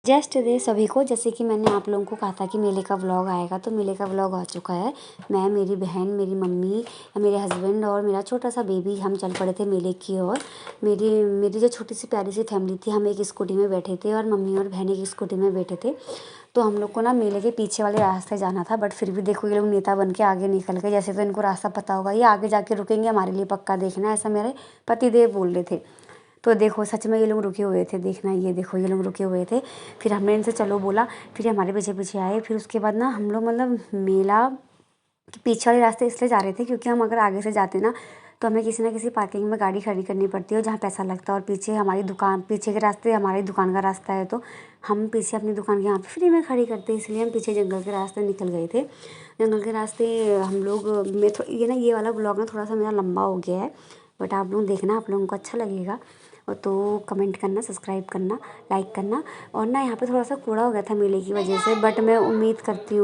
Just day सभी को। जैसे कि मैंने आप लोगों को कहा था कि मेले का व्लॉग आएगा, तो मेले का व्लॉग आ चुका है। मैं, मेरी बहन, मेरी मम्मी, मेरे हस्बैंड और मेरा छोटा सा बेबी हम चल पड़े थे मेले की ओर। मेरी मेरी जो छोटी सी प्यारी सी फैमिली थी, हम एक स्कूटी में बैठे थे और मम्मी और बहन एक स्कूटी में बैठे थे। तो हम लोग को ना मेले के पीछे वाले रास्ते जाना था, बट फिर भी देखो ये लोग नेता बन के आगे निकल गए। जैसे तो इनको रास्ता पता होगा, ये आगे जाके रुकेंगे, हमारे लिए पक्का देखना, ऐसा मेरे पतिदेव बोल रहे थे। तो देखो सच में ये लोग रुके हुए थे, देखना ये देखो ये लोग रुके हुए थे। फिर हमने इनसे चलो बोला, फिर ये हमारे पीछे पीछे आए। फिर उसके बाद ना हम लोग मतलब मेला के पीछे वाले रास्ते इसलिए जा रहे थे क्योंकि हम अगर आगे से जाते ना तो हमें किसी ना किसी पार्किंग में गाड़ी खड़ी करनी पड़ती है जहाँ पैसा लगता है, और पीछे हमारी दुकान, पीछे के रास्ते हमारी दुकान का रास्ता है, तो हम पीछे अपनी दुकान के यहाँ पे फ्री में खड़ी करते हैं। इसलिए हम पीछे जंगल के रास्ते निकल गए थे। जंगल के रास्ते हम लोग ये ना ये वाला ब्लॉग ना थोड़ा सा मेरा लंबा हो गया है, बट आप लोग देखना, आप लोगों को अच्छा लगेगा। और तो कमेंट करना, सब्सक्राइब करना, लाइक करना। और ना यहाँ पे थोड़ा सा कूड़ा हो गया था मेले की वजह से, बट मैं उम्मीद करती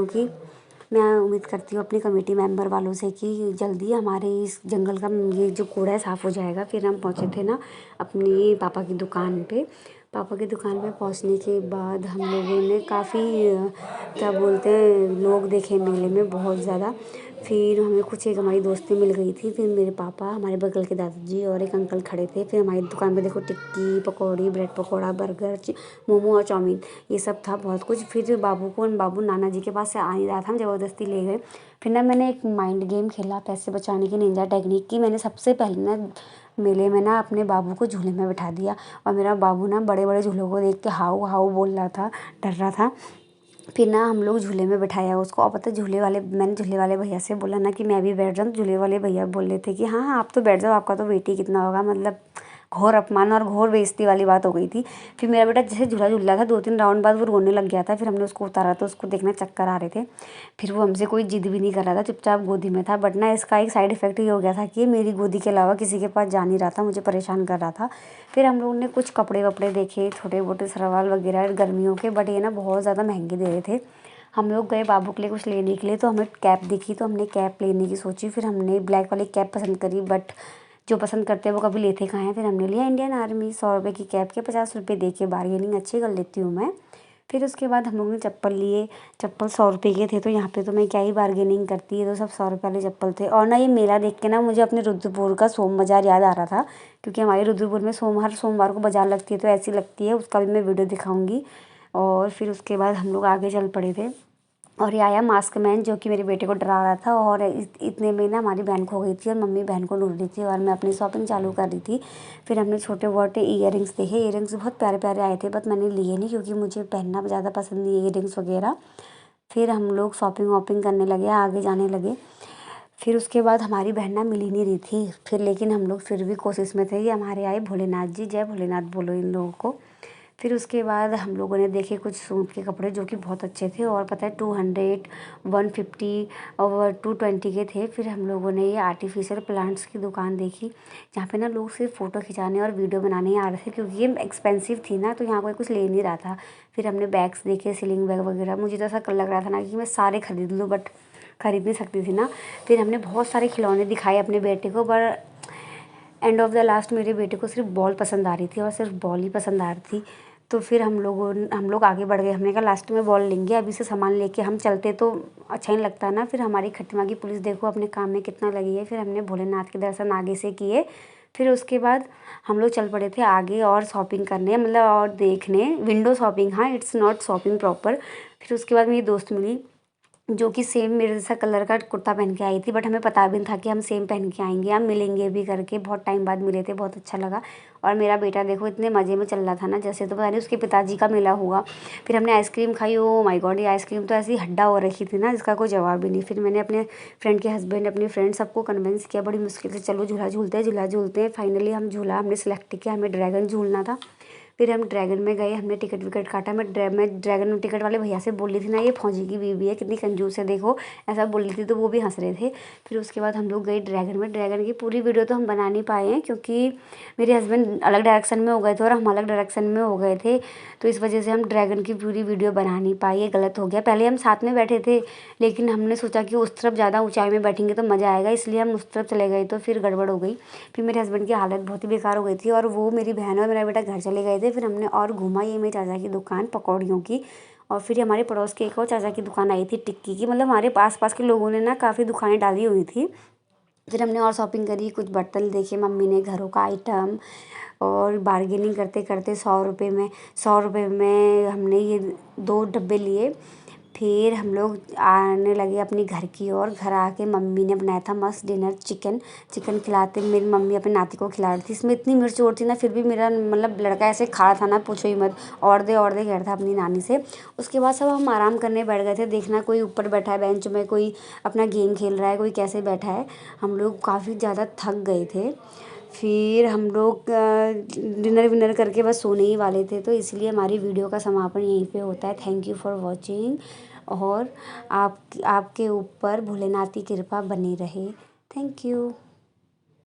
हूँ अपनी कमेटी मेंबर वालों से कि जल्दी हमारे इस जंगल का ये जो कूड़ा है साफ़ हो जाएगा। फिर हम पहुँचे थे ना अपनी पापा की दुकान पे। पापा की दुकान पे पहुँचने के बाद हम लोगों ने काफ़ी क्या बोलते हैं लोग देखे मेले में बहुत ज़्यादा। फिर हमें कुछ एक हमारी दोस्ती मिल गई थी। फिर मेरे पापा, हमारे बगल के दादाजी और एक अंकल खड़े थे। फिर हमारी दुकान पे देखो टिक्की, पकौड़ी, ब्रेड पकौड़ा, बर्गर, मोमो और चाउमीन, ये सब था बहुत कुछ। फिर बाबू नाना जी के पास से आ नहीं रहा था, हम ज़बरदस्ती ले गए। फिर ना मैंने एक माइंड गेम खेला, पैसे बचाने की निंजा टेक्निक की। मैंने सबसे पहले ना मेले में ना अपने बाबू को झूले में बिठा दिया, और मेरा बाबू ना बड़े बड़े झूलों को देख के हाउ हाउ बोल रहा था, डर रहा था। फिर ना हम लोग झूले में बिठाया उसको, और पता मैंने झूले वाले भैया से बोला ना कि मैं भी बैठ जाऊँ। झूले वाले भैया बोल रहे थे कि हाँ हाँ आप तो बैठ जाओ, आपका तो वेट ही कितना होगा। मतलब घोर अपमान और घोर बेइज्जती वाली बात हो गई थी। फिर मेरा बेटा जैसे झूला झूल रहा था, 2-3 राउंड बाद वो रोने लग गया था। फिर हमने उसको उतारा तो उसको देखना चक्कर आ रहे थे। फिर वो हमसे कोई जिद भी नहीं कर रहा था, चुपचाप गोदी में था। बट ना इसका एक साइड इफ़ेक्ट ये हो गया था कि मेरी गोदी के अलावा किसी के पास जा नहीं रहा था, मुझे परेशान कर रहा था। फिर हम लोगों ने कुछ कपड़े वपड़े देखे, छोटे मोटे सरवाल वगैरह गर्मियों के, बट ये ना बहुत ज़्यादा महंगे दे रहे थे। हम लोग गए बाबू के लिए कुछ लेने के लिए, तो हमें कैप दिखी, तो हमने कैप लेने की सोची। फिर हमने ब्लैक वाली कैप पसंद करी, बट जो पसंद करते हैं वो कभी लेते कहाँ हैं। फिर हमने लिया इंडियन आर्मी 100 रुपये की कैप के 50 रुपये दे के। बार्गेनिंग अच्छी कर लेती हूँ मैं। फिर उसके बाद हम लोग ने चप्पल लिए, चप्पल 100 रुपये के थे, तो यहाँ पे तो मैं क्या ही बार्गेनिंग करती है, तो सब 100 रुपये वाले चप्पल थे। और ना ये मेला देख के ना मुझे अपने रुद्रपुर का सोम बाज़ार याद आ रहा था, क्योंकि हमारे रुद्रपुर में हर सोमवार को बाज़ार लगती है, तो ऐसी लगती है, उसका भी मैं वीडियो दिखाऊँगी। और फिर उसके बाद हम लोग आगे चल पड़े थे, और ये आया मास्क मैन जो कि मेरे बेटे को डरा रहा था। और इतने में ना हमारी बहन खो गई थी, और मम्मी बहन को ढूंढ रही थी, और मैं अपनी शॉपिंग चालू कर रही थी। फिर हमने छोटे मोटे ईयरिंग्स देखे, ईयरिंग्स बहुत प्यारे प्यारे आए थे, बट मैंने लिए नहीं क्योंकि मुझे पहनना ज़्यादा पसंद नहीं है ईयरिंग्स वगैरह। फिर हम लोग शॉपिंग वॉपिंग करने लगे, आगे जाने लगे। फिर उसके बाद हमारी बहन ना मिल ही नहीं रही थी। फिर लेकिन हम लोग फिर भी कोशिश में थे कि हमारे आए भोलेनाथ जी, जय भोलेनाथ बोलो इन लोगों को। फिर उसके बाद हम लोगों ने देखे कुछ सूट के कपड़े जो कि बहुत अच्छे थे, और पता है 200, 150 और 220 के थे। फिर हम लोगों ने ये आर्टिफिशियल प्लांट्स की दुकान देखी, जहाँ पे ना लोग सिर्फ फ़ोटो खिंचाने और वीडियो बनाने ही आ रहे थे, क्योंकि ये एक्सपेंसिव थी ना, तो यहाँ कोई कुछ ले नहीं रहा था। फिर हमने बैग्स देखे, सीलिंग बैग वगैरह। मुझे तो ऐसा लग रहा था ना कि मैं सारे खरीद लूँ, बट खरीद नहीं सकती थी ना। फिर हमने बहुत सारे खिलौने दिखाए अपने बेटे को, पर एंड ऑफ द लास्ट मेरे बेटे को सिर्फ बॉल पसंद आ रही थी, और सिर्फ बॉल ही पसंद आ रही थी। तो फिर हम लोग आगे बढ़ गए। हमने कहा लास्ट में बॉल लेंगे, अभी से सामान लेके हम चलते तो अच्छा नहीं लगता ना। फिर हमारी खट्टिमा की पुलिस देखो अपने काम में कितना लगी है। फिर हमने भोलेनाथ के दर्शन आगे से किए। फिर उसके बाद हम लोग चल पड़े थे आगे और शॉपिंग करने, मतलब और देखने, विंडो शॉपिंग, हाँ इट्स नॉट शॉपिंग प्रॉपर। फिर उसके बाद मेरी दोस्त मिली जो कि सेम मेरे जैसा कलर का कुर्ता पहन के आई थी, बट हमें पता भी नहीं था कि हम सेम पहन के आएंगे, हम मिलेंगे भी करके। बहुत टाइम बाद मिले थे, बहुत अच्छा लगा। और मेरा बेटा देखो इतने मज़े में चल रहा था ना, जैसे तो पता नहीं उसके पिताजी का मिला हुआ। फिर हमने आइसक्रीम खाई, ओ माय गॉड, ये आइसक्रीम तो ऐसी हड्डा हो रखी थी ना जिसका कोई जवाब ही नहीं। फिर मैंने अपने फ्रेंड के हस्बैंड, अपनी फ्रेंड सबको कन्विंस किया बड़ी मुश्किल से, चलो झूला झूलते हैं। फाइनली हमने सेलेक्ट किया, हमें ड्रैगन झूलना था। फिर हम ड्रैगन में गए, हमने टिकट विकट काटा। मैं ड्रैगन में टिकट वाले भैया से बोल रही थी ना, ये फौजी की बीवी है, कितनी कंजूस है देखो, ऐसा बोल रही थी, तो वो भी हंस रहे थे। फिर उसके बाद हम लोग गए ड्रैगन में। ड्रैगन की पूरी वीडियो तो हम बना नहीं पाए हैं, क्योंकि मेरे हस्बैंड अलग डायरेक्शन में हो गए थे और हम अलग डायरेक्शन में हो गए थे, तो इस वजह से हम ड्रैगन की पूरी वीडियो बना नहीं पाए। ये गलत हो गया। पहले हम साथ में बैठे थे, लेकिन हमने सोचा कि उस तरफ ज़्यादा ऊंचाई में बैठेंगे तो मज़ा आएगा, इसलिए हम उस तरफ चले गए, तो फिर गड़बड़ हो गई। फिर मेरे हस्बैंड की हालत बहुत ही बेकार हो गई थी, और वो मेरी बहन और मेरा बेटा घर चले गए थे। थे। फिर हमने और घूमा, ये मेरे चाचा की दुकान पकौड़ियों की। और फिर हमारे पड़ोस के एक और चाचा की दुकान आई थी टिक्की की। मतलब हमारे आस पास के लोगों ने ना काफ़ी दुकानें डाली हुई थी। फिर हमने और शॉपिंग करी, कुछ बर्तन देखे मम्मी ने, घरों का आइटम। और बार्गेनिंग करते करते 100 रुपये में हमने ये 2 डब्बे लिए। फिर हम लोग आने लगे अपनी घर की ओर। घर आके मम्मी ने बनाया था मस्त डिनर, चिकन खिलाते, मेरी मम्मी अपने नाती को खिला रही थी। इसमें इतनी मिर्च और थी ना, फिर भी मेरा मतलब लड़का ऐसे खा रहा था ना, पूछो ही मत। और दे कह रहा था अपनी नानी से। उसके बाद सब हम आराम करने बैठ गए थे। देखना कोई ऊपर बैठा है बेंच में, कोई अपना गेम खेल रहा है, कोई कैसे बैठा है। हम लोग काफ़ी ज़्यादा थक गए थे। फिर हम लोग डिनर विनर करके बस सोने ही वाले थे। तो इसलिए हमारी वीडियो का समापन यहीं पे होता है। Thank you for watching. और आपके ऊपर भोलेनाथ की कृपा बनी रहे। Thank you.